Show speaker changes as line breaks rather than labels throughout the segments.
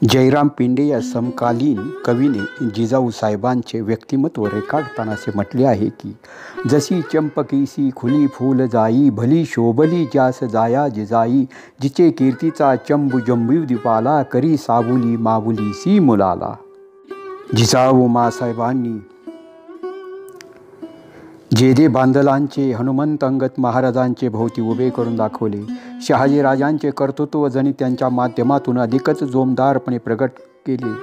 जयराम पिंडे या समकालीन कवीने जिजाऊ साहेबांचे व्यक्तिमत्व रेखाटताना असे म्हटले आहे की जशी चंपकीसी खुली फूल जाई भली शोभली ज्यास जाया जिजाई जिचे कीर्तीचा चंबू जंबू दीपाला करी साबुली माबुली सी मुलाला। जिजाऊ मासाहेबांनी जेदे बांदलांचे हनुमंत अंगत महाराजांचे भोवती उभे करून दाखवले। शहाजीराजांचे कर्तृत्व जणी त्यांच्या माध्यमातून अधिकच जोमदारपणे प्रगट केले।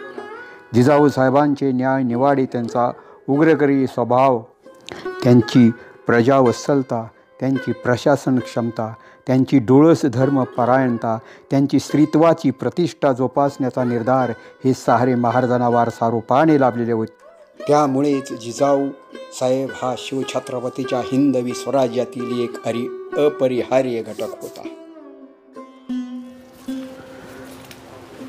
जिजाऊ साहेबांचे न्याय निवाडे, त्यांचा उग्रकरी स्वभाव, त्यांची प्रजावत्सलता, त्यांची प्रशासन क्षमता, त्यांची डोळस धर्मपरायणता, त्यांची स्त्रीत्वाची प्रतिष्ठा जोपासण्याचा निर्धार हे सारे महाराजांना वारसारूपाने लाभलेले होते। त्यामुळेच जिजाऊ साहेब हा शिवछत्रपतीच्या हिंदवी स्वराज्यातील एक अपरिहार्य घटक होता।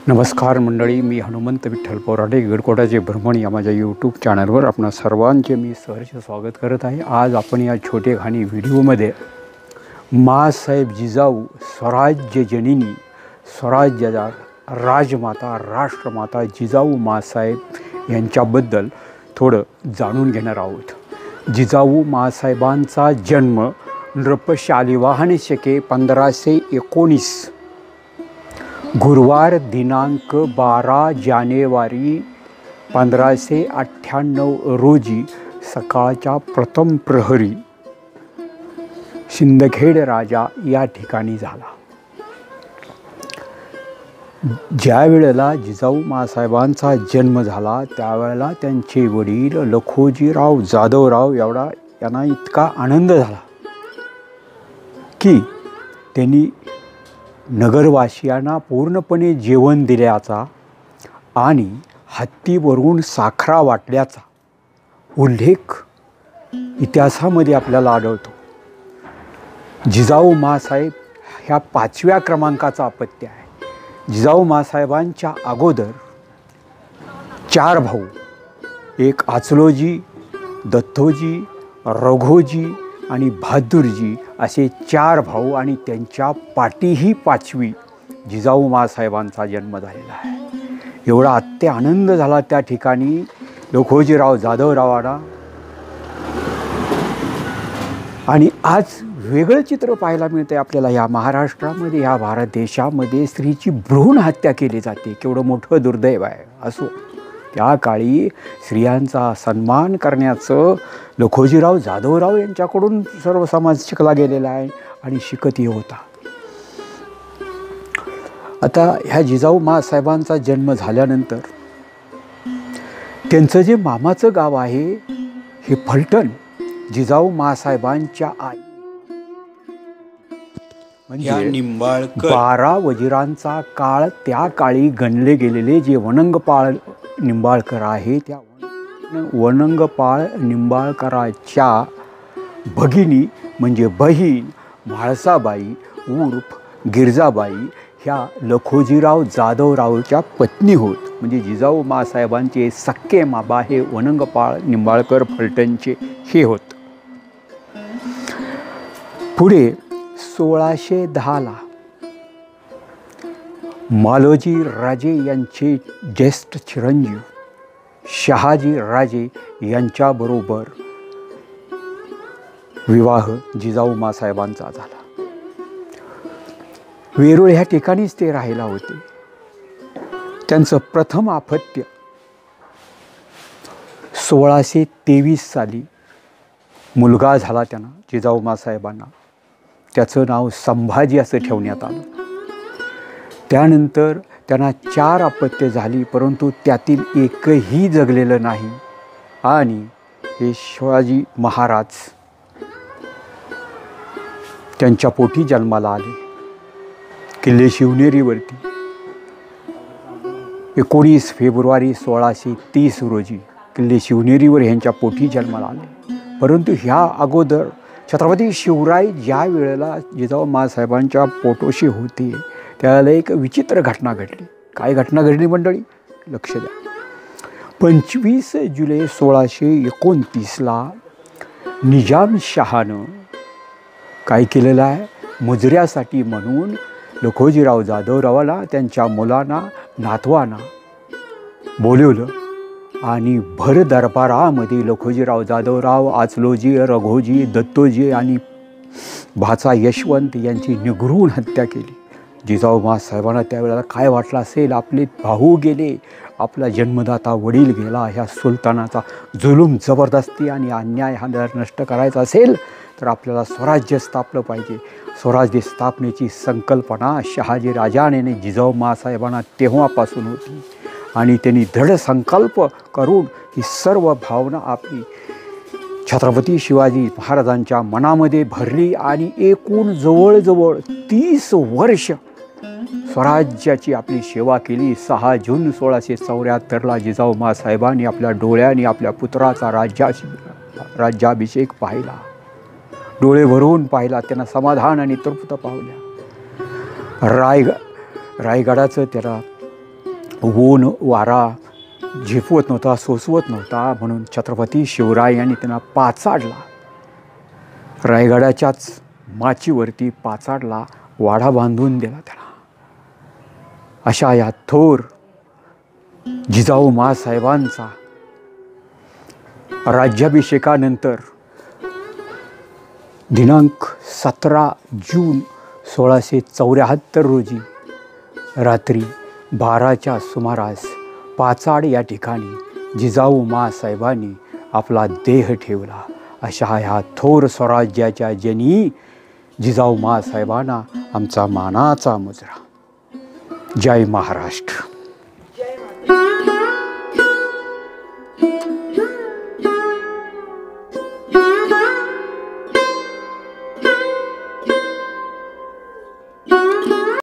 नमस्कार मंडळी, मी हनुमंत विठ्ठल पोराडे गडकोटाचे भ्रमण या माझ्या यूट्यूब चॅनलवर आपणा सर्वांचे मी सहर्ष स्वागत करत आहे। आज आपण या छोटेखानी व्हिडिओमध्ये मासाहेब जिजाऊ स्वराज्य जननी, स्वराज्याच्या राजमाता, राष्ट्रमाता जिजाऊ मासाहेब यांच्याबद्दल थोडं जाणून घेणार आहोत। जिजाऊ मासाहेबांचा जन्म नृप शालिवाहन शके 1519 गुरुवार दिनांक 12 जानेवारी 1598 रोजी सकाळच्या प्रथम प्रहरी सिंदखेड राजा या ठिकाणी झाला। ज्या वेळेला जिजाऊ मासाहेबांचा जन्म झाला त्यावेळेला त्यांचे वडील लखोजीराव जाधवराव यांना इतका आनंद झाला की त्यांनी नगरवासियांना पूर्णपणे जेवण दिल्याचा आणि हत्तीवरून साखरा वाटल्याचा उल्लेख इतिहासामध्ये आपल्याला आढळतो। जिजाऊ मासाहेब ह्या 5व्या क्रमांकाचा अपत्य आहे। जिजाऊ मासाहेबांच्या अगोदर 4 भाऊ, एक आचलोजी, दत्तोजी, रघोजी आणि बहादूरजी असे 4 भाऊ आणि त्यांच्या पाठीही 5वी जिजाऊ मासाहेबांचा जन्म झालेला आहे। एवढा अत्य आनंद झाला त्या ठिकाणी लखोजीराव जाधवरावांना। आणि आज वेगळं चित्र पाहायला मिळते आपल्याला। या महाराष्ट्रामध्ये, या भारत देशामध्ये स्त्रीची भ्रूण हत्या केली जाते। केवढं मोठं दुर्दैव आहे। असो, त्या काळी स्त्रियांचा सन्मान करण्याचं लखोजीराव जाधवराव यांच्याकडून सर्व समाज शिकला गेलेला आहे आणि शिकतही होता। आता ह्या जिजाऊ मासाहेबांचा जन्म झाल्यानंतर त्यांचं जे मामाचं गाव आहे हे फलटण, जिजाऊ मासाहेबांच्या आई म्हणजे
निंबाळकर
12 वजिरांचा काळ त्या काळी गणले गेलेले जे वनंगपाळ निंबाळकर आहे, त्या वनंगपाळ निंबाळकराच्या भगिनी म्हणजे बहीण म्हाळसाबाई उर्फ गिरजाबाई ह्या लखोजीराव जाधवरावच्या पत्नी होत। म्हणजे जिजाऊ मासाहेबांचे सक्के मामा हे वनंगपाळ निंबाळकर फलटणचे हे होत। पुढे 1610ला मालोजी राजे यांचे ज्येष्ठ चिरंजीव शहाजी राजे यांच्याबरोबर विवाह जिजाऊ मासाहेबांचा झाला। वेरूळ ह्या ठिकाणीच ते राहायला होते। त्यांचं प्रथम अपत्य 1623 साली मुलगा झाला त्यांना, जिजाऊ मासाहेबांना। त्याचं नाव संभाजी असं ठेवण्यात आलं। त्यानंतर त्यांना 4 अपत्य झाली, परंतु त्यातील एकही जगलेलं नाही। आणि हे शिवाजी महाराज त्यांच्या पोटी जन्माला आले किल्ले शिवनेरीवरती 19 फेब्रुवारी 1630 रोजी किल्ले शिवनेरीवर ह्यांच्या पोटी जन्माला आले। परंतु ह्या अगोदर छत्रपती शिवराय ज्या वेळेला जिजाऊ मासाहेबांच्या पोटोशी होते त्यावेळेला एक विचित्र घटना घडली। काय घटना घडली मंडळी, लक्ष द्या। 25 जुलै 1629ला निजामशहानं काय केलेलं आहे, मुजऱ्यासाठी म्हणून लखोजीराव जाधवरावाला त्यांच्या मुलांना नातवांना बोलवलं आणि भर दरबारामध्ये लखोजीराव जाधवराव, आचलोजी, रघोजी, दत्तोजी आणि भाचा यशवंत यांची निगृण हत्या केली. जिजाऊ साहेबांना त्यावेळेला काय वाटलं असेल, आपले भाऊ गेले, आपला जन्मदाता वडील गेला, ह्या सुलतानाचा जुलूम, जबरदस्ती आणि अन्याय हा जर नष्ट करायचा असेल तर आपल्याला स्वराज्य स्थापलं पाहिजे. स्वराज्य स्थापनेची संकल्पना शहाजी राजाने जिजाऊ साहेबांना तेव्हापासून होती आणि त्यांनी दृढ संकल्प करून ही सर्व भावना आपली छत्रपती शिवाजी महाराजांच्या मनामध्ये भरली आणि एकूण जवळजवळ 30 वर्ष स्वराज्याची आपली सेवा केली. 6 जून 1674ला जिजाऊ साहेबांनी आपल्या डोळ्यांनी आपल्या पुत्राचा राज्याभिषेक पाहिला, डोळे भरून पाहिला, त्यांना समाधान आणि तृप्त पावल्या. रायगडाचं त्याला ऊन वारा झेपवत नव्हता, सोसवत नव्हता, म्हणून छत्रपती शिवराय यांनी त्यांना पाचाडला. रायगडाच्याच माचीवरती पाचाडला वाडा बांधून दिला त्याला. अशा या थोर जिजाऊ साहेबांचा राज्याभिषेकानंतर दिनांक 17 जून 1674 रोजी रात्री 12च्या सुमारास पाचाड या ठिकाणी जिजाऊ साहेबांनी आपला देह ठेवला. अशा ह्या थोर स्वराज्याच्या जनी जिजाऊ साहेबांना आमचा मानाचा मुजरा. जय महाराष्ट्र.